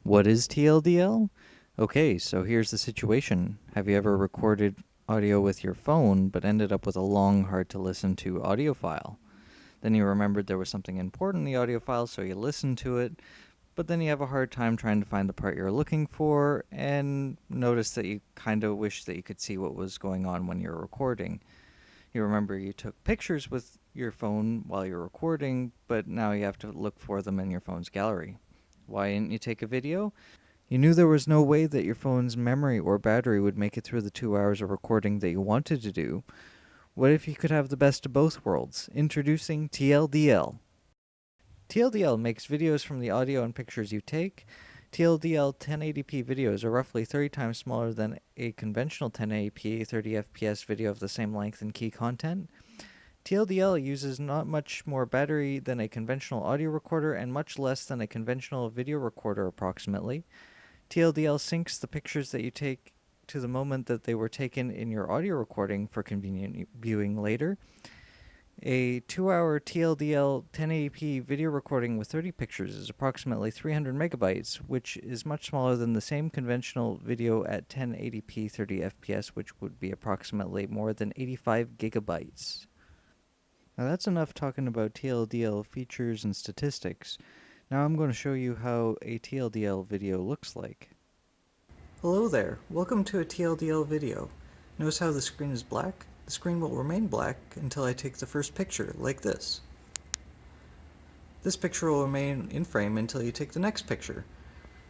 What is TLDL? Okay, so here's the situation. Have you ever recorded audio with your phone but ended up with a long, hard to listen to audio file? Then you remembered there was something important in the audio file, so you listened to it, but then you have a hard time trying to find the part you're looking for and notice that you kind of wish that you could see what was going on when you're recording. You remember you took pictures with your phone while you're recording, but now you have to look for them in your phone's gallery. Why didn't you take a video? You knew there was no way that your phone's memory or battery would make it through the 2 hours of recording that you wanted to do. What if you could have the best of both worlds? Introducing TLDL. TLDL makes videos from the audio and pictures you take. TLDL 1080p videos are roughly 30 times smaller than a conventional 1080p 30 FPS video of the same length and key content. TLDL uses not much more battery than a conventional audio recorder and much less than a conventional video recorder approximately. TLDL syncs the pictures that you take to the moment that they were taken in your audio recording for convenient viewing later. A 2-hour TLDL 1080p video recording with 30 pictures is approximately 300 megabytes, which is much smaller than the same conventional video at 1080p 30 FPS, which would be approximately more than 85 gigabytes. Now that's enough talking about TLDL features and statistics. Now I'm going to show you how a TLDL video looks like. Hello there, welcome to a TLDL video. Notice how the screen is black? The screen will remain black until I take the first picture, like this. This picture will remain in frame until you take the next picture.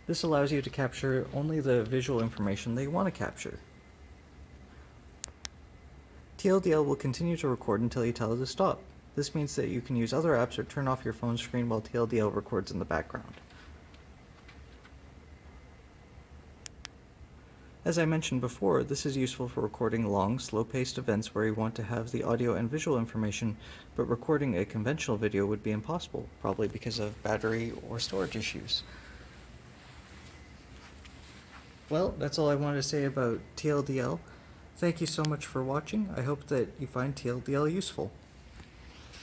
This allows you to capture only the visual information that you want to capture. TLDL will continue to record until you tell it to stop. This means that you can use other apps or turn off your phone screen while TLDL records in the background. As I mentioned before, this is useful for recording long, slow-paced events where you want to have the audio and visual information, but recording a conventional video would be impossible, probably because of battery or storage issues. Well, that's all I wanted to say about TLDL. Thank you so much for watching. I hope that you find TLDL useful.